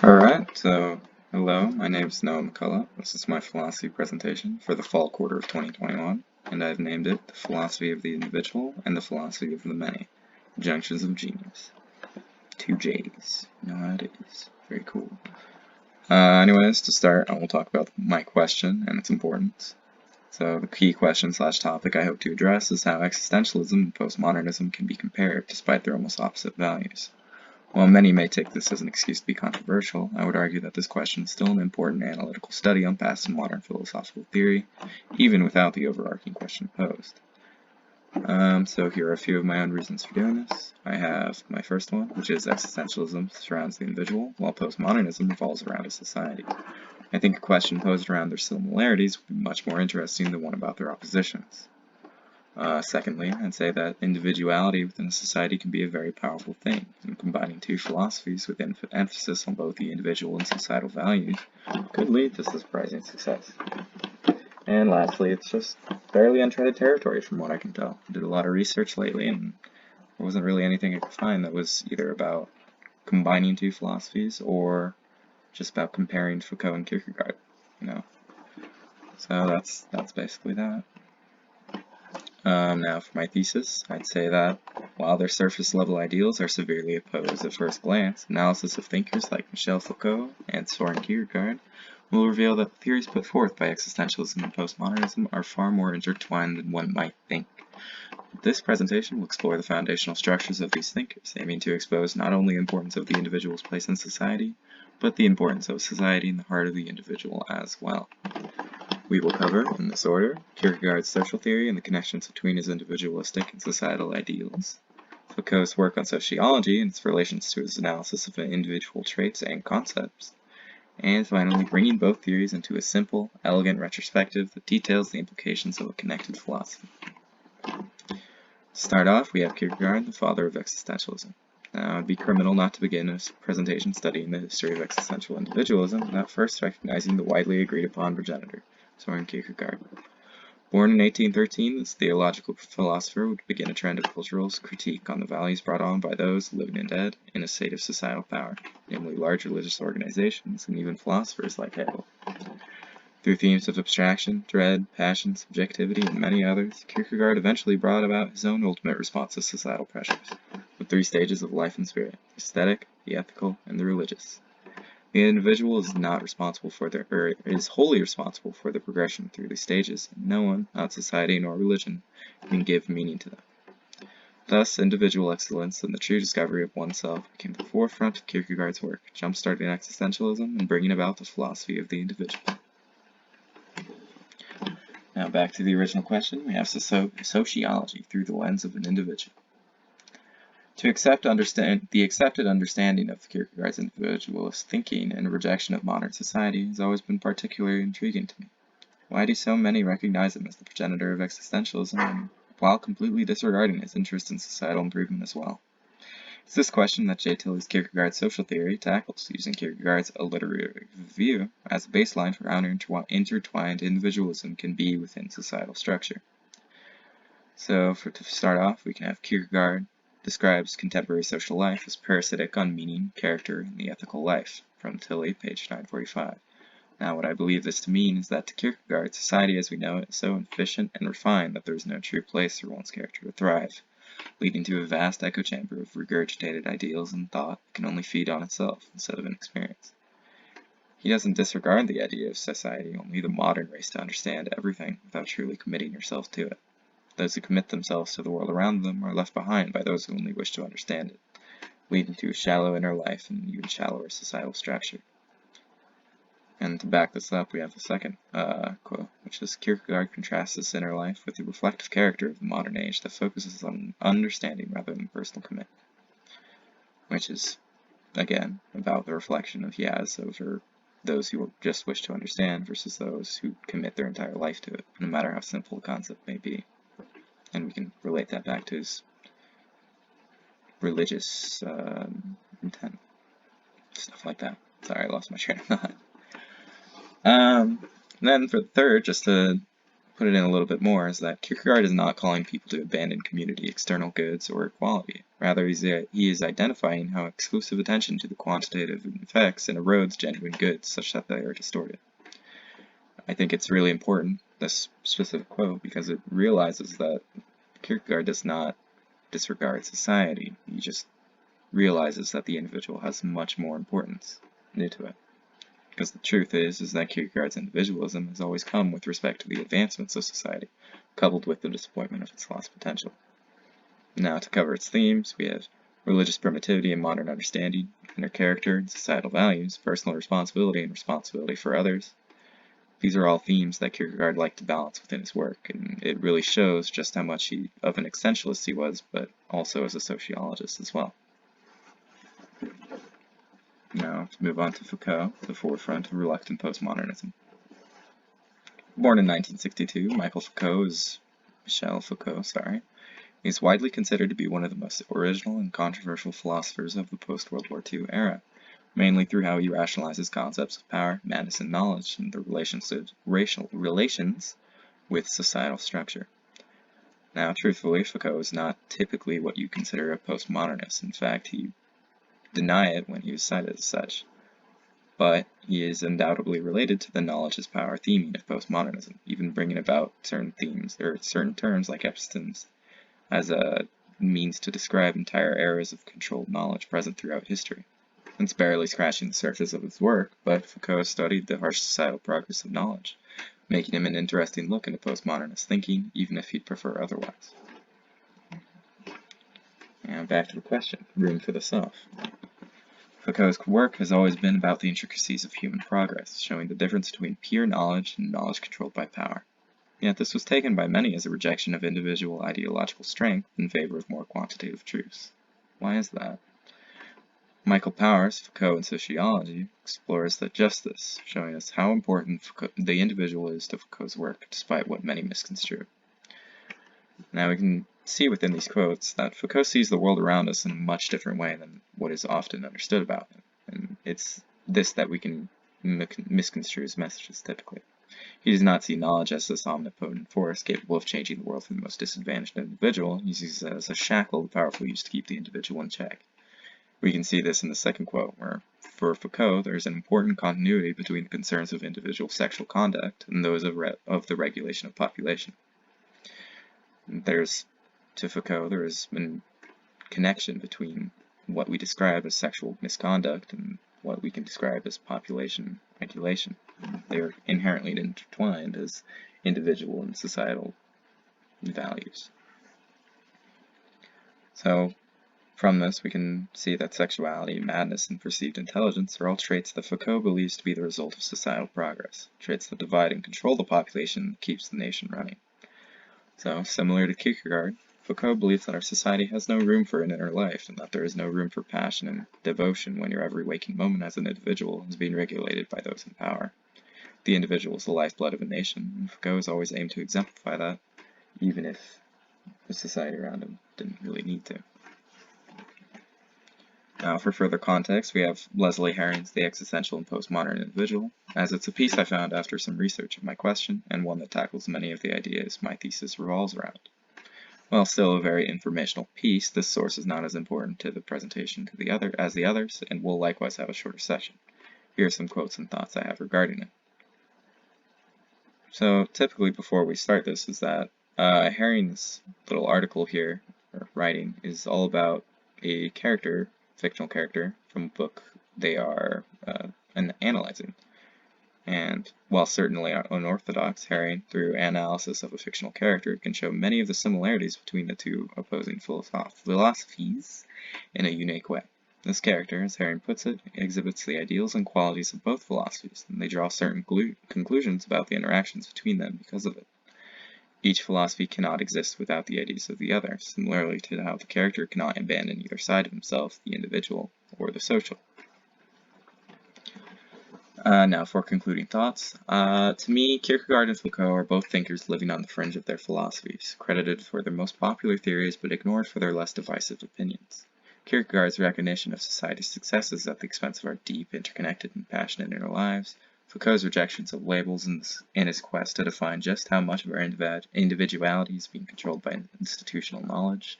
Alright, so hello, my name is McCullough. This is my philosophy presentation for the fall quarter of 2021, and I've named it The Philosophy of the Individual and the Philosophy of the Many, Junctions of Genius. 2 J's. You know how it is. Very cool. Anyways, to start, I will talk about my question and its importance. So the key question / topic I hope to address is how existentialism and postmodernism can be compared despite their almost opposite values. While many may take this as an excuse to be controversial, I would argue that this question is still an important analytical study on past and modern philosophical theory, even without the overarching question posed. So here are a few of my own reasons for doing this. I have my first one, which is existentialism surrounds the individual, while postmodernism revolves around a society. I think a question posed around their similarities would be much more interesting than one about their oppositions. Secondly, I'd say that individuality within a society can be a very powerful thing, and combining two philosophies with emphasis on both the individual and societal values could lead to surprising success. And lastly, it's just fairly uncharted territory from what I can tell. I did a lot of research lately, and there wasn't really anything I could find that was either about combining two philosophies or just about comparing Foucault and Kierkegaard, So that's basically that. Now for my thesis, I'd say that while their surface level ideals are severely opposed at first glance, analysis of thinkers like Michel Foucault and Soren Kierkegaard will reveal that the theories put forth by existentialism and postmodernism are far more intertwined than one might think. This presentation will explore the foundational structures of these thinkers, aiming to expose not only the importance of the individual's place in society, but the importance of society in the heart of the individual as well. We will cover, in this order, Kierkegaard's social theory and the connections between his individualistic and societal ideals, Foucault's work on sociology and its relations to his analysis of individual traits and concepts, and finally bringing both theories into a simple, elegant retrospective that details the implications of a connected philosophy. To start off, we have Kierkegaard, the father of existentialism. Now, it would be criminal not to begin a presentation studying the history of existential individualism without first recognizing the widely agreed upon progenitor, Soren Kierkegaard. Born in 1813, this theological philosopher would begin a trend of cultural critique on the values brought on by those, living and dead, in a state of societal power, namely large religious organizations and even philosophers like Hegel. Through themes of abstraction, dread, passion, subjectivity, and many others, Kierkegaard eventually brought about his own ultimate response to societal pressures, with 3 stages of life and spirit: the aesthetic, the ethical, and the religious. The individual is not responsible for is wholly responsible for the progression through these stages, and no one, not society nor religion, can give meaning to them. Thus, individual excellence and the true discovery of oneself became the forefront of Kierkegaard's work, jump-starting existentialism and bringing about the philosophy of the individual. Now back to the original question, we have sociology through the lens of an individual. To the accepted understanding of Kierkegaard's individualist thinking and rejection of modern society has always been particularly intriguing to me. Why do so many recognize him as the progenitor of existentialism, while completely disregarding his interest in societal improvement as well? It's this question that J. Tilley's Kierkegaard's social theory tackles, using Kierkegaard's alliterative view as a baseline for how intertwined individualism can be within societal structure. So, to start off, we can have Kierkegaard describes contemporary social life as parasitic on meaning, character, and the ethical life, from Tilley, page 945. Now, what I believe this to mean is that to Kierkegaard, society as we know it is so efficient and refined that there is no true place for one's character to thrive, leading to a vast echo chamber of regurgitated ideals and thought that can only feed on itself instead of an experience. He doesn't disregard the idea of society, only the modern race to understand everything without truly committing yourself to it. Those who commit themselves to the world around them are left behind by those who only wish to understand it, leading to a shallow inner life and an even shallower societal structure. And to back this up, we have the second quote, which is Kierkegaard contrasts this inner life with the reflective character of the modern age that focuses on understanding rather than personal commitment, which is, again, about the reflection he has over those who just wish to understand versus those who commit their entire life to it, no matter how simple the concept may be. And we can relate that back to his religious intent, stuff like that. Sorry, I lost my train of thought. Then for the third, just to put it in a little bit more is that Kierkegaard is not calling people to abandon community, external goods, or equality. Rather, he is identifying how exclusive attention to the quantitative effects erodes genuine goods such that they are distorted. I think it's really important, this specific quote, because it realizes that Kierkegaard does not disregard society. He just realizes that the individual has much more importance into it. Because the truth is that Kierkegaard's individualism has always come with respect to the advancements of society, coupled with the disappointment of its lost potential. Now, to cover its themes, we have religious primitivity and modern understanding, inner character and societal values, personal responsibility and responsibility for others. These are all themes that Kierkegaard liked to balance within his work, and it really shows just how much of an existentialist he was, but also as a sociologist as well. Now, to move on to Foucault, the forefront of reluctant postmodernism. Born in 1962, Michel Foucault is widely considered to be one of the most original and controversial philosophers of the post-World War II era, mainly through how he rationalizes concepts of power, madness, and knowledge, and the relations with societal structure. Now, truthfully, Foucault is not typically what you consider a postmodernist. In fact, he denied it when he was cited as such. But he is undoubtedly related to the knowledge as power theming of postmodernism, even bringing about certain themes, or certain terms like episteme, as a means to describe entire eras of controlled knowledge present throughout history. It's barely scratching the surface of his work, but Foucault studied the harsh societal progress of knowledge, making him an interesting look into postmodernist thinking, even if he'd prefer otherwise. And back to the question, room for the self. Foucault's work has always been about the intricacies of human progress, showing the difference between pure knowledge and knowledge controlled by power. Yet this was taken by many as a rejection of individual ideological strength in favor of more quantitative truths. Why is that? Michael Powers, Foucault in Sociology, explores that justice, showing us how important the individual is to Foucault's work, despite what many misconstrue. Now we can see within these quotes that Foucault sees the world around us in a much different way than what is often understood about him, and it's this that we can misconstrue his messages typically. He does not see knowledge as this omnipotent force capable of changing the world for the most disadvantaged individual. He sees it as a shackle the powerful use to keep the individual in check. We can see this in the second quote, where, for Foucault, there is an important continuity between the concerns of individual sexual conduct and those of the regulation of population. To Foucault, there is a connection between what we describe as sexual misconduct and what we can describe as population regulation. They are inherently intertwined as individual and societal values. So, from this, we can see that sexuality, madness, and perceived intelligence are all traits that Foucault believes to be the result of societal progress, traits that divide and control the population that keeps the nation running. So, similar to Kierkegaard, Foucault believes that our society has no room for an inner life, and that there is no room for passion and devotion when your every waking moment as an individual is being regulated by those in power. The individual is the lifeblood of a nation, and Foucault has always aimed to exemplify that, even if the society around him didn't really need to. Now, for further context, we have Leslie Herring's The Existential and Postmodern Individual, as it's a piece I found after some research of my question, and one that tackles many of the ideas my thesis revolves around. While still a very informational piece, this source is not as important to the presentation as the others, and will likewise have a shorter session. Here are some quotes and thoughts I have regarding it. So, typically before we start this is that Herring's little article here, or writing, is all about a character, fictional character, from a book they are analyzing. And while certainly unorthodox, Herring, through analysis of a fictional character, can show many of the similarities between the two opposing philosophies in a unique way. This character, as Herring puts it, exhibits the ideals and qualities of both philosophies, and they draw certain conclusions about the interactions between them because of it. Each philosophy cannot exist without the ideas of the other, similarly to how the character cannot abandon either side of himself, the individual or the social. Now for concluding thoughts. To me, Kierkegaard and Foucault are both thinkers living on the fringe of their philosophies, credited for their most popular theories but ignored for their less divisive opinions. Kierkegaard's recognition of society's successes at the expense of our deep, interconnected, and passionate inner lives, Foucault's rejections of labels in his quest to define just how much of our individuality is being controlled by institutional knowledge.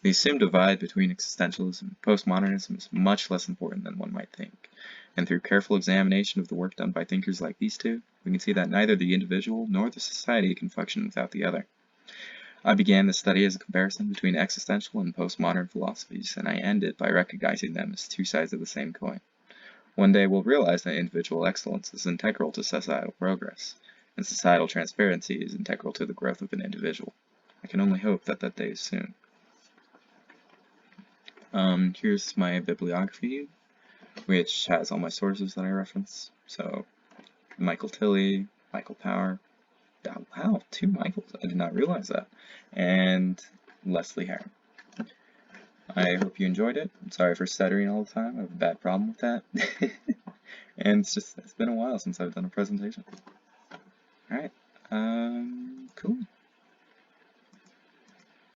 The assumed divide between existentialism and postmodernism is much less important than one might think, and through careful examination of the work done by thinkers like these two, we can see that neither the individual nor the society can function without the other. I began this study as a comparison between existential and postmodern philosophies, and I ended by recognizing them as two sides of the same coin. One day we'll realize that individual excellence is integral to societal progress, and societal transparency is integral to the growth of an individual. I can only hope that that day is soon. Here's my bibliography, which has all my sources that I reference. So, Michael Tilley, Michael Power, wow, 2 Michaels, I did not realize that, and Leslie Herron. I hope you enjoyed it. I'm sorry for stuttering all the time. I have a bad problem with that. And it's been a while since I've done a presentation. Alright, cool.